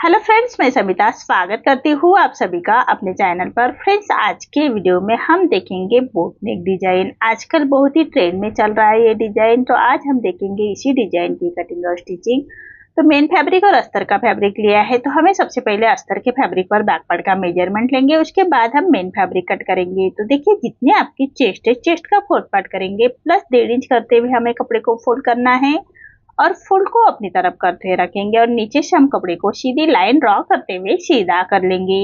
Hello friends, मैं समिता स्वागत करती हूँ आप सभी का अपने चैनल पर। फ्रेंड्स, आज के वीडियो में हम देखेंगे बोट नेक डिजाइन। आजकल बहुत ही ट्रेंड में चल रहा है ये डिजाइन, तो आज हम देखेंगे इसी डिजाइन की कटिंग और स्टिचिंग। तो मेन फैब्रिक और अस्तर का फैब्रिक लिया है, तो हमें सबसे पहले अस्तर के फैब्रिक पर बैक पार्ट का मेजरमेंट लेंगे, उसके बाद हम मेन फैब्रिक कट करेंगे। तो देखिए, जितने आपकी चेस्ट है, चेस्ट का फोर्थ पार्ट करेंगे, प्लस 1.5 इंच करते हुए हमें कपड़े को फोल्ड करना है और फुल को अपनी तरफ करते रखेंगे और नीचे से हम कपड़े को सीधी लाइन ड्रॉ करते हुए सीधा कर लेंगे।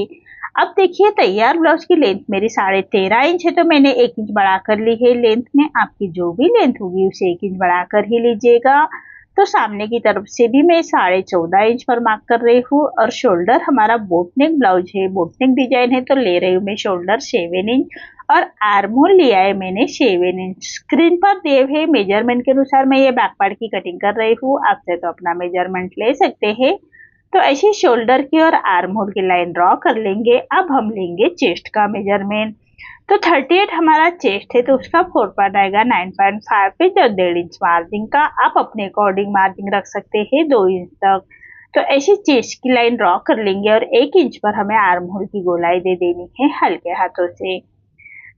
अब देखिए, तैयार ब्लाउज की लेंथ मेरी 13.5 इंच है, तो मैंने 1 इंच बढ़ाकर ली है लेंथ में। आपकी जो भी लेंथ होगी उसे 1 इंच बढ़ाकर ही लीजिएगा। तो सामने की तरफ से भी मैं 14.5 इंच पर मार्क कर रही हूँ और शोल्डर हमारा बोट नेक ब्लाउज है, बोट नेक डिजाइन है, तो ले रही हूँ मैं शोल्डर 7 इंच और आर्म होल लिया है मैंने 7 इंच। स्क्रीन पर दिए हुए मेजरमेंट के अनुसार मैं ये बैक पार्ट की कटिंग कर रही हूँ, आप चाहे तो अपना मेजरमेंट ले सकते हैं। तो ऐसे शोल्डर की और आर्म होल की लाइन ड्रॉ कर लेंगे। अब हम लेंगे चेस्ट का मेजरमेंट। तो 38 हमारा चेस्ट है, तो उसका फोर्थ पार्ट आएगा 9.5 इंच और 1.5 इंच मार्जिन का। आप अपने अकॉर्डिंग मार्जिन रख सकते हैं 2 इंच तक। तो ऐसी चेस्ट की लाइन ड्रॉ कर लेंगे और 1 इंच पर हमें आर्म होल की गोलाई दे देनी है हल्के हाथों से।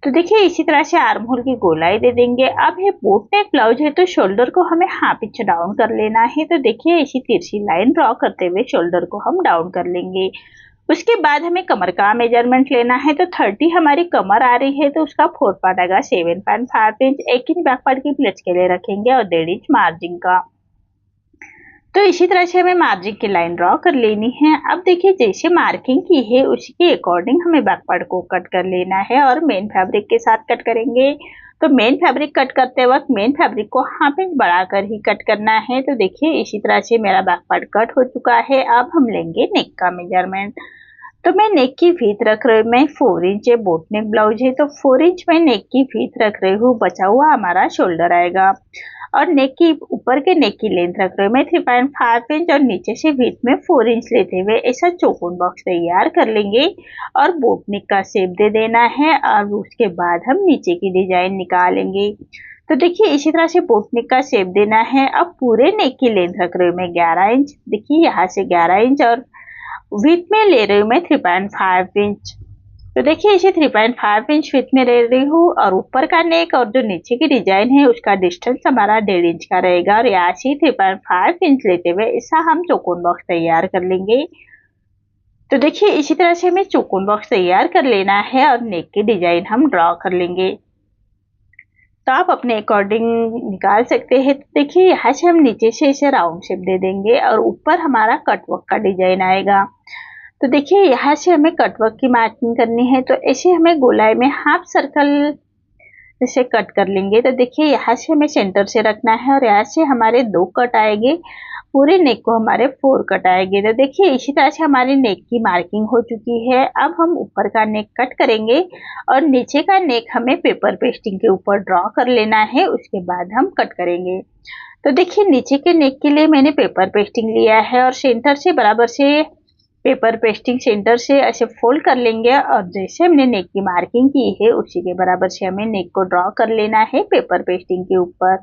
तो देखिए, इसी तरह से आर्म होल की गोलाई दे देंगे। अब ये बोट नेक ब्लाउज है, तो शोल्डर को हमें हाफ इंच डाउन कर लेना है। तो देखिए, इसी तिरछी लाइन ड्रॉ करते हुए शोल्डर को हम डाउन कर लेंगे। उसके बाद हमें कमर का मेजरमेंट लेना है। तो 30 हमारी कमर आ रही है, तो उसका फोर्थ पार्ट आएगा 7.5 इंच। 1 इंच बैक पार्ट की प्लेट्स के लिए रखेंगे और 1.5 इंच मार्जिन का। तो इसी तरह से हमें मार्जिन की लाइन ड्रॉ कर लेनी है। अब देखिए, जैसे मार्किंग की है उसी के अकॉर्डिंग हमें बैक पार्ट को कट कर लेना है और मेन फैब्रिक के साथ कट करेंगे। तो मेन फैब्रिक कट करते वक्त मेन फैब्रिक को हाफ इंच बढ़ाकर ही कट करना है। तो देखिए, इसी तरह से मेरा बैक पार्ट कट हो चुका है। अब हम लेंगे नेक का मेजरमेंट। तो मैं नेक की फीत रख रही हूँ, मैं 4 इंच है, बोट नेक ब्लाउज है, तो 4 इंच में नेक की फीत रख रही हूँ। बचा हुआ हमारा शोल्डर आएगा और नेक की ऊपर के नेक की लेंथ रख रही हूँ मैं 3.5 इंच और नीचे से फीत में 4 इंच लेते हुए ऐसा चौकोन बॉक्स तैयार कर लेंगे और बोट नेक का शेप दे देना है और उसके बाद हम नीचे की डिजाइन निकालेंगे। तो देखिए, इसी तरह से बोट नेक का शेप देना है। अब पूरे नेक की लेंथ रख रही हूँ मैं 11 इंच। देखिए, यहाँ से 11 इंच और विथ में ले रही हूँ मैं 3.5 इंच। तो देखिए, इसे 3.5 इंच विथ में ले रही हूँ और ऊपर का नेक और जो नीचे की डिजाइन है उसका डिस्टेंस हमारा 1.5 इंच का रहेगा और यहाँ से 3.5 इंच लेते हुए ऐसा हम चौकोन बॉक्स तैयार कर लेंगे। तो देखिए, इसी तरह से हमें चौकोन बॉक्स तैयार कर लेना है और नेक की डिजाइन हम ड्रॉ कर लेंगे। तो आप अपने अकॉर्डिंग निकाल सकते हैं। तो देखिए, यहाँ से हम नीचे से इसे राउंड शेप दे देंगे और ऊपर हमारा कटवर्क का डिजाइन आएगा। तो देखिए, यहाँ से हमें कटवर्क की मार्किंग करनी है, तो ऐसे हमें गोलाई में हाफ सर्कल जैसे कट कर लेंगे। तो देखिए, यहाँ से हमें सेंटर से रखना है और यहाँ से हमारे 2 कट आएंगे, पूरे नेक को हमारे 4 कट आएंगे। तो देखिए, इसी तरह से हमारी नेक की मार्किंग हो चुकी है। अब हम ऊपर का नेक कट करेंगे और नीचे का नेक हमें पेपर पेस्टिंग के ऊपर ड्रॉ कर लेना है, उसके बाद हम कट करेंगे। तो देखिए, नीचे के नेक के लिए मैंने पेपर पेस्टिंग लिया है और सेंटर से बराबर से पेपर पेस्टिंग सेंटर से ऐसे फोल्ड कर लेंगे और जैसे हमने नेक की मार्किंग की है उसी के बराबर से हमें नेक को ड्रॉ कर लेना है पेपर पेस्टिंग के ऊपर।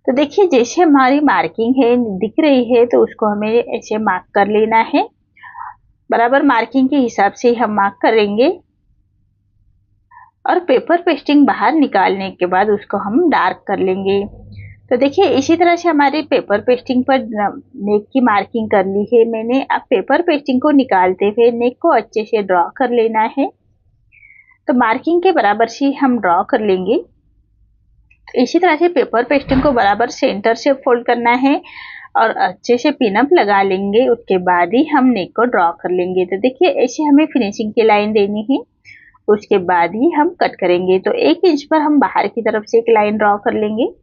तो देखिए, जैसे हमारी मार्किंग है दिख रही है तो उसको हमें ऐसे मार्क कर लेना है, बराबर मार्किंग के हिसाब से हम मार्क करेंगे और पेपर पेस्टिंग बाहर निकालने के बाद उसको हम डार्क कर लेंगे। तो देखिए, इसी तरह से हमारी पेपर पेस्टिंग पर नेक की मार्किंग कर ली है मैंने। अब पेपर पेस्टिंग को निकालते हुए नेक को अच्छे से ड्रॉ कर लेना है। तो मार्किंग के बराबर से हम ड्रॉ कर लेंगे। तो इसी तरह से पेपर पेस्टिंग को बराबर सेंटर से फोल्ड करना है और अच्छे से पिनअप लगा लेंगे, उसके बाद ही हम नेक को ड्रॉ कर लेंगे। तो देखिए, ऐसे हमें फिनिशिंग की लाइन देनी है, उसके बाद ही हम कट करेंगे। तो 1 इंच पर हम बाहर की तरफ से एक लाइन ड्रॉ कर लेंगे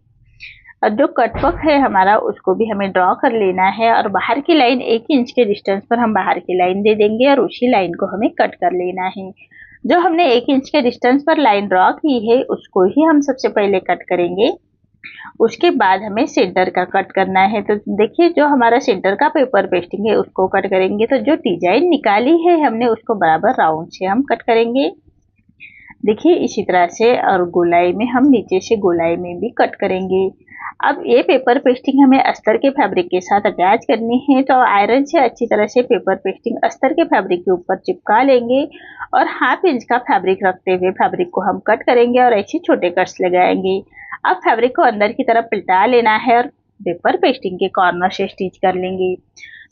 और जो कटवर्क है हमारा उसको भी हमें ड्रॉ कर लेना है और बाहर की लाइन 1 इंच के डिस्टेंस पर हम बाहर की लाइन दे देंगे और उसी लाइन को हमें कट कर लेना है। जो हमने 1 इंच के डिस्टेंस पर लाइन ड्रॉ की है उसको ही हम सबसे पहले कट करेंगे, उसके बाद हमें सेंटर का कट करना है। तो देखिए, जो हमारा सेंटर का पेपर पेस्टिंग है उसको कट करेंगे। तो जो डिजाइन निकाली है हमने उसको बराबर राउंड से हम कट करेंगे। देखिए इसी तरह से, और गोलाई में हम नीचे से गोलाई में भी कट करेंगे। अब ये पेपर पेस्टिंग हमें अस्तर के फैब्रिक के साथ अटैच करनी है, तो आयरन से अच्छी तरह से पेपर पेस्टिंग अस्तर के फैब्रिक के ऊपर चिपका लेंगे और 1/2 इंच का फैब्रिक रखते हुए फैब्रिक को हम कट करेंगे और ऐसे छोटे कट्स लगाएंगे। अब फैब्रिक को अंदर की तरफ पलटा लेना है और पेपर पेस्टिंग के कॉर्नर से स्टिच कर लेंगे।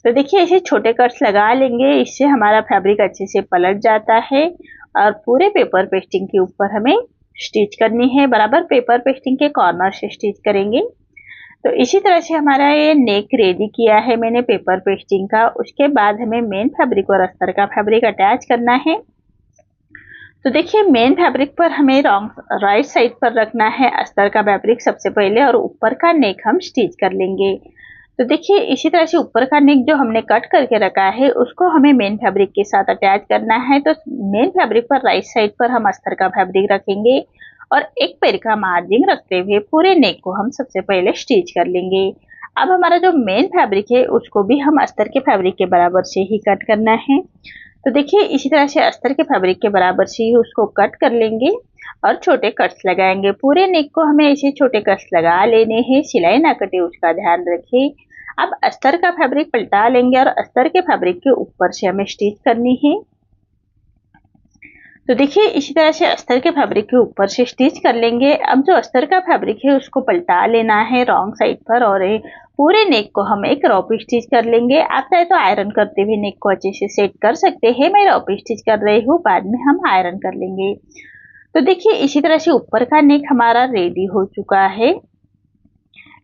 तो देखिए ऐसे छोटे कट्स लगा लेंगे, इससे हमारा फैब्रिक अच्छे से पलट जाता है और पूरे पेपर पेस्टिंग के ऊपर हमें स्टिच करनी है। बराबर पेपर पेस्टिंग के कॉर्नर से स्टिच करेंगे। तो इसी तरह से हमारा ये नेक रेडी किया है मैंने पेपर पेस्टिंग का। उसके बाद हमें मेन फैब्रिक और अस्तर का फैब्रिक अटैच करना है। तो देखिए मेन फैब्रिक पर हमें राइट साइड पर रखना है अस्तर का फैब्रिक सबसे पहले, और ऊपर का नेक हम स्टिच कर लेंगे। तो देखिए इसी तरह से ऊपर का नेक जो हमने कट करके रखा है उसको हमें मेन फैब्रिक के साथ अटैच करना है। तो मेन फैब्रिक पर राइट साइड पर हम अस्तर का फैब्रिक रखेंगे और एक पैर का मार्जिन रखते हुए पूरे नेक को हम सबसे पहले स्टिच कर लेंगे। अब हमारा जो मेन फैब्रिक है उसको भी हम अस्तर के फैब्रिक के बराबर से ही कट करना है। तो देखिए इसी तरह से अस्तर के फैब्रिक के बराबर से ही उसको कट कर लेंगे और छोटे कट्स लगाएंगे। पूरे नेक को हमें ऐसे छोटे कट्स लगा लेने हैं, सिलाई ना कटे उसका ध्यान रखें। अब अस्तर का फैब्रिक पलटा लेंगे और अस्तर के फैब्रिक के ऊपर से हमें स्टिच करनी है। तो देखिए इसी तरह से अस्तर के फैब्रिक के ऊपर से स्टिच कर लेंगे। अब जो अस्तर का फैब्रिक है उसको पलटा लेना है रॉन्ग साइड पर और पूरे नेक को हम एक रॉप स्टिच कर लेंगे। आप चाहे तो आयरन करते हुए नेक को अच्छे से सेट कर सकते हैं, मैं रॉप स्टिच कर रही हूँ, बाद में हम आयरन कर लेंगे। तो देखिए इसी तरह से ऊपर का नेक हमारा रेडी हो चुका है।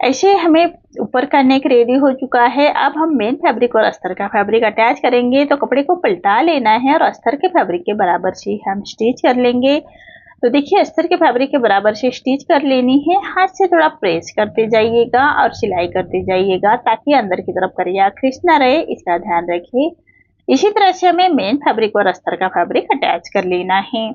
ऐसे हमें ऊपर का नेक रेडी हो चुका है। अब हम मेन फैब्रिक और अस्तर का फैब्रिक अटैच करेंगे। तो कपड़े को पलटा लेना है और अस्तर के फैब्रिक के बराबर से हम स्टिच कर लेंगे। तो देखिए अस्तर के फैब्रिक के बराबर से स्टिच कर लेनी है। हाथ से थोड़ा प्रेस करते जाइएगा और सिलाई करते जाइएगा ताकि अंदर की तरफ करिया क्रिस ना रहे, इसका ध्यान रखिए। इसी तरह से हमें मेन फैब्रिक और अस्तर का फैब्रिक अटैच कर लेना है।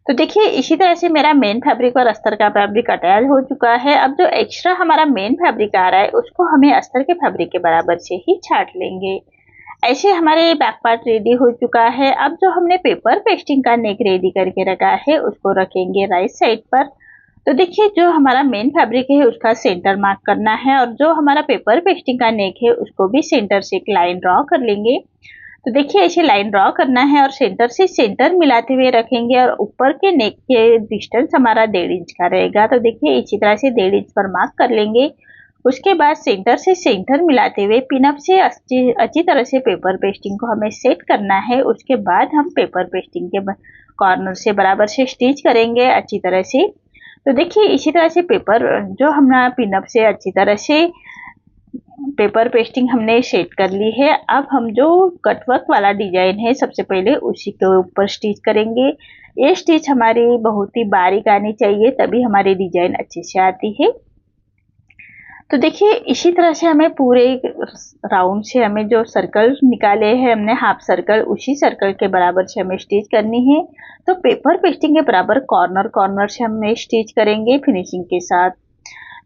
तो देखिए इसी तरह से मेरा मेन फैब्रिक और अस्तर का फैब्रिक अटैच हो चुका है। अब जो एक्स्ट्रा हमारा मेन फैब्रिक आ रहा है उसको हमें अस्तर के फैब्रिक के बराबर से ही छाट लेंगे। ऐसे हमारे बैक पार्ट रेडी हो चुका है। अब जो हमने पेपर पेस्टिंग का नेक रेडी करके रखा है उसको रखेंगे राइट साइड पर। तो देखिए जो हमारा मेन फैब्रिक है उसका सेंटर मार्क करना है और जो हमारा पेपर पेस्टिंग का नेक है उसको भी सेंटर से एक लाइन ड्रॉ कर लेंगे। तो देखिए ऐसे लाइन ड्रॉ करना है और सेंटर से सेंटर मिलाते हुए रखेंगे और ऊपर के नेक के डिस्टेंस हमारा 1.5 इंच का रहेगा। तो देखिए इसी तरह से 1.5 इंच पर मार्क कर लेंगे। उसके बाद सेंटर से सेंटर मिलाते हुए पिनअप से अच्छी तरह से पेपर पेस्टिंग को हमें सेट करना है। उसके बाद हम पेपर पेस्टिंग के कॉर्नर से बराबर से स्टिच करेंगे अच्छी तरह से। तो देखिए इसी तरह से पेपर जो हमने पिनअप से अच्छी तरह से पेपर पेस्टिंग हमने सेट कर ली है। अब हम जो कटवर्क वाला डिजाइन है सबसे पहले उसी के ऊपर स्टिच करेंगे। ये स्टिच हमारी बहुत ही बारीक आनी चाहिए, तभी हमारी डिजाइन अच्छे से आती है। तो देखिए इसी तरह से हमें पूरे राउंड से हमें जो सर्कल निकाले हैं हमने हाफ सर्कल, उसी सर्कल के बराबर से हमें स्टिच करनी है। तो पेपर पेस्टिंग के बराबर कॉर्नर कॉर्नर से हमें स्टिच करेंगे फिनिशिंग के साथ।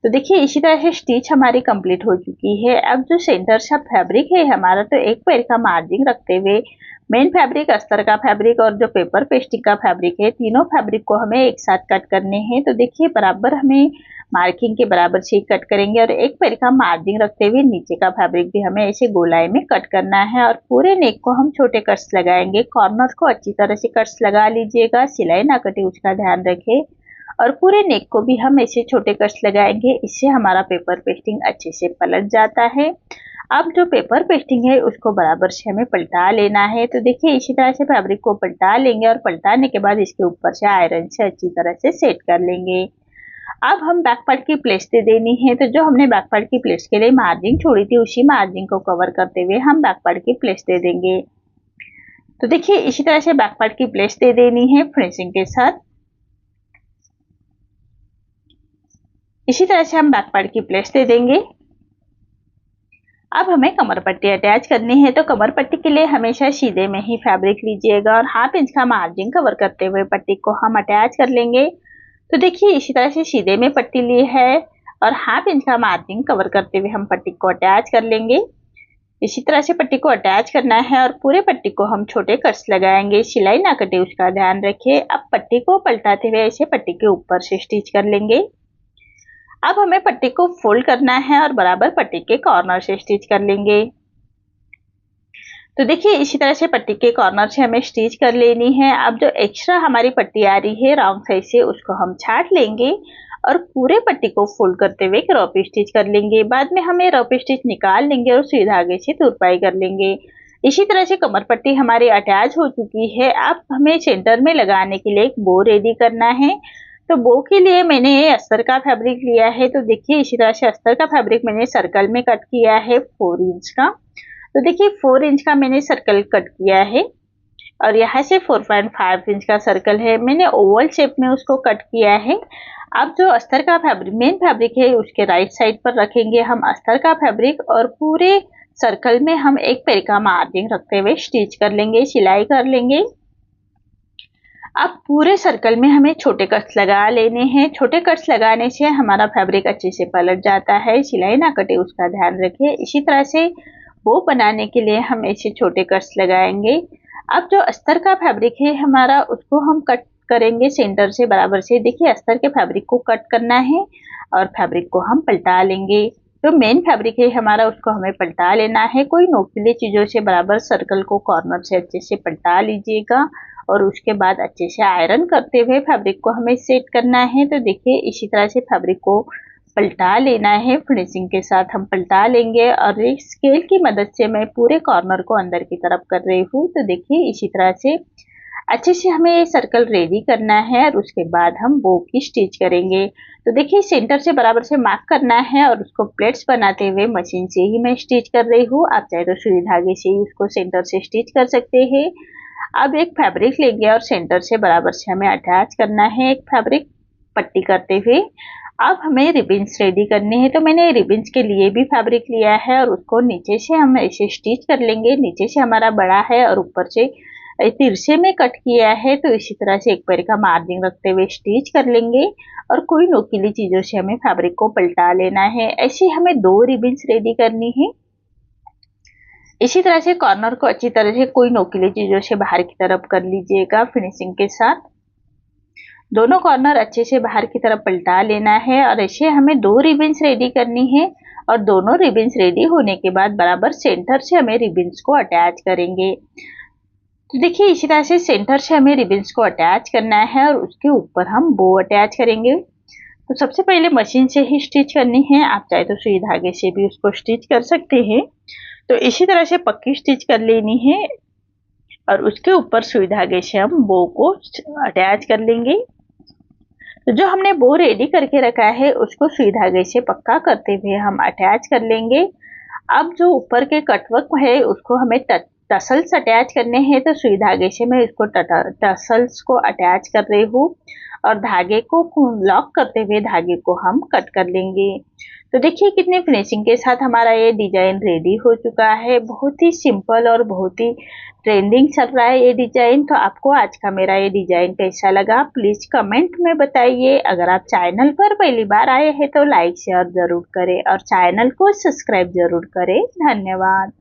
तो देखिए इसी तरह से स्टिच हमारी कंप्लीट हो चुकी है। अब जो सेंटर सा फैब्रिक है हमारा, तो एक पैर का मार्जिन रखते हुए मेन फैब्रिक, अस्तर का फैब्रिक और जो पेपर पेस्टिंग का फैब्रिक है, तीनों फैब्रिक को हमें एक साथ कट करने हैं। तो देखिए बराबर हमें मार्किंग के बराबर से कट करेंगे और एक पैर का मार्जिन रखते हुए नीचे का फैब्रिक भी हमें ऐसे गोलाई में कट करना है और पूरे नेक को हम छोटे कट्स लगाएंगे। कॉर्नर को अच्छी तरह से कट्स लगा लीजिएगा, सिलाई ना कटे उसका ध्यान रखें और पूरे नेक को भी हम ऐसे छोटे कट्स लगाएंगे। इससे हमारा पेपर पेस्टिंग अच्छे से पलट जाता है। अब जो पेपर पेस्टिंग है उसको बराबर से हमें पलटा लेना है। तो देखिए इसी तरह से फैब्रिक को पलटा लेंगे और पलटाने के बाद इसके ऊपर से आयरन से अच्छी तरह से सेट कर लेंगे। अब हम बैक पार्ट की प्लेट्स दे देनी है। तो जो हमने बैक पार्ट की प्लेट्स के लिए मार्जिन छोड़ी थी उसी मार्जिन को कवर करते हुए हम बैक पार्ट की प्लेट्स दे देंगे। तो देखिए इसी तरह से बैक पार्ट की प्लेट्स दे देनी है फिनिशिंग के साथ। इसी तरह से हम बैक पार्ट की प्लेट्स दे देंगे। अब हमें कमर पट्टी अटैच करनी है। तो कमर पट्टी के लिए हमेशा सीधे में ही फैब्रिक लीजिएगा और हाफ इंच का मार्जिन कवर करते हुए पट्टी को हम अटैच कर लेंगे। तो देखिए इसी तरह से सीधे में पट्टी ली है और हाफ इंच का मार्जिन कवर करते हुए हम पट्टी को अटैच कर लेंगे। इसी तरह से पट्टी को अटैच करना है और पूरे पट्टी को हम छोटे कट्स लगाएंगे। सिलाई ना कटे उसका ध्यान रखिए। अब पट्टी को पलटाते हुए ऐसे पट्टी के ऊपर से स्टिच कर लेंगे। अब हमें पट्टी को फोल्ड करना है और बराबर पट्टी के कॉर्नर से स्टिच कर लेंगे। तो देखिए इसी तरह से पट्टी के कॉर्नर से हमें स्टिच कर लेनी है। अब जो एक्स्ट्रा हमारी पट्टी आ रही है रॉन्ग साइड से उसको हम छाट लेंगे और पूरे पट्टी को फोल्ड करते हुए एक रॉप स्टिच कर लेंगे। बाद में हम ये रॉप स्टिच निकाल लेंगे और सुई धागे से तुरपाई कर लेंगे। इसी तरह से कमर पट्टी हमारी अटैच हो चुकी है। अब हमें सेंटर में लगाने के लिए एक बो रेडी करना है। तो बो के लिए मैंने अस्तर का फैब्रिक लिया है। तो देखिए इसी तरह से अस्तर का फैब्रिक मैंने सर्कल में कट किया है 4 इंच का। तो देखिए 4 इंच का मैंने सर्कल कट किया है और यहाँ से 4.5 इंच का सर्कल है, मैंने ओवल शेप में उसको कट किया है। अब जो अस्तर का फैब्रिक मेन फैब्रिक है उसके राइट साइड पर रखेंगे हम अस्तर का फैब्रिक और पूरे सर्कल में हम एक पैर का मार्जिन रखते हुए स्टिच कर लेंगे, सिलाई कर लेंगे। अब पूरे सर्कल में हमें छोटे कट्स लगा लेने हैं। छोटे कट्स लगाने से हमारा फैब्रिक अच्छे से पलट जाता है, सिलाई ना कटे उसका ध्यान रखिए। इसी तरह से वो बनाने के लिए हम ऐसे छोटे कट्स लगाएंगे। अब जो अस्तर का फैब्रिक है हमारा उसको हम कट करेंगे सेंटर से बराबर से। देखिए अस्तर के फैब्रिक को कट करना है और फैब्रिक को हम पलटा लेंगे। जो मेन फैब्रिक है हमारा उसको हमें पलटा लेना है। कोई नोकीली चीजों से बराबर सर्कल को कॉर्नर से अच्छे से पलटा लीजिएगा और उसके बाद अच्छे से आयरन करते हुए फैब्रिक को हमें सेट करना है। तो देखिए इसी तरह से फैब्रिक को पलटा लेना है, फिनिशिंग के साथ हम पलटा लेंगे और एक स्केल की मदद से मैं पूरे कॉर्नर को अंदर की तरफ कर रही हूँ। तो देखिए इसी तरह से अच्छे से हमें ये सर्कल रेडी करना है और उसके बाद हम बो की स्टिच करेंगे। तो देखिए सेंटर से बराबर से मार्क करना है और उसको प्लेट्स बनाते हुए मशीन से ही मैं स्टिच कर रही हूँ। आप चाहे तो सुई धागे से ही उसको सेंटर से स्टिच कर सकते हैं। अब एक फैब्रिक लेंगे और सेंटर से बराबर से हमें अटैच करना है एक फैब्रिक पट्टी करते हुए। अब हमें रिबिन्स रेडी करनी है। तो मैंने रिबिन्स के लिए भी फैब्रिक लिया है और उसको नीचे से हम ऐसे स्टिच कर लेंगे। नीचे से हमारा बड़ा है और ऊपर से तिरछे में कट किया है। तो इसी तरह से एक पैर का मार्जिन रखते हुए स्टिच कर लेंगे और कोई नोकीली चीजों से हमें फैब्रिक को पलटा लेना है। ऐसे हमें 2 रिबिन्स रेडी करनी है। इसी तरह से कॉर्नर को अच्छी तरह से कोई नोकीली चीजों से बाहर की तरफ कर लीजिएगा फिनिशिंग के साथ। दोनों कॉर्नर अच्छे से बाहर की तरफ पलटा लेना है और ऐसे हमें 2 रिबिन्स रेडी करनी है और दोनों रिबिन्स रेडी होने के बाद बराबर सेंटर से हमें रिबिन्स को अटैच करेंगे। तो देखिए इसी तरह से सेंटर से हमें रिबिन्स को अटैच करना है और उसके ऊपर हम बो अटैच करेंगे। तो सबसे पहले मशीन से ही स्टिच करनी है, आप चाहे तो सुई धागे से भी उसको स्टिच कर सकते हैं। तो इसी तरह से पक्की स्टिच कर लेनी है और उसके ऊपर सुई धागे से हम बो को अटैच कर लेंगे। तो जो हमने बो रेडी करके रखा है उसको सुई धागे से पक्का करते हुए हम अटैच कर लेंगे। अब जो ऊपर के कटवर्क है उसको हमें टसल्स अटैच करने हैं। तो सुई धागे से मैं इसको टसल्स को अटैच कर रही हूँ और धागे को लॉक करते हुए धागे को हम कट कर लेंगे। तो देखिए कितने फिनिशिंग के साथ हमारा ये डिजाइन रेडी हो चुका है। बहुत ही सिंपल और बहुत ही ट्रेंडिंग चल रहा है ये डिजाइन। तो आपको आज का मेरा ये डिजाइन कैसा लगा प्लीज कमेंट में बताइए। अगर आप चैनल पर पहली बार आए हैं तो लाइक शेयर जरूर करें और चैनल को सब्सक्राइब जरूर करें। धन्यवाद।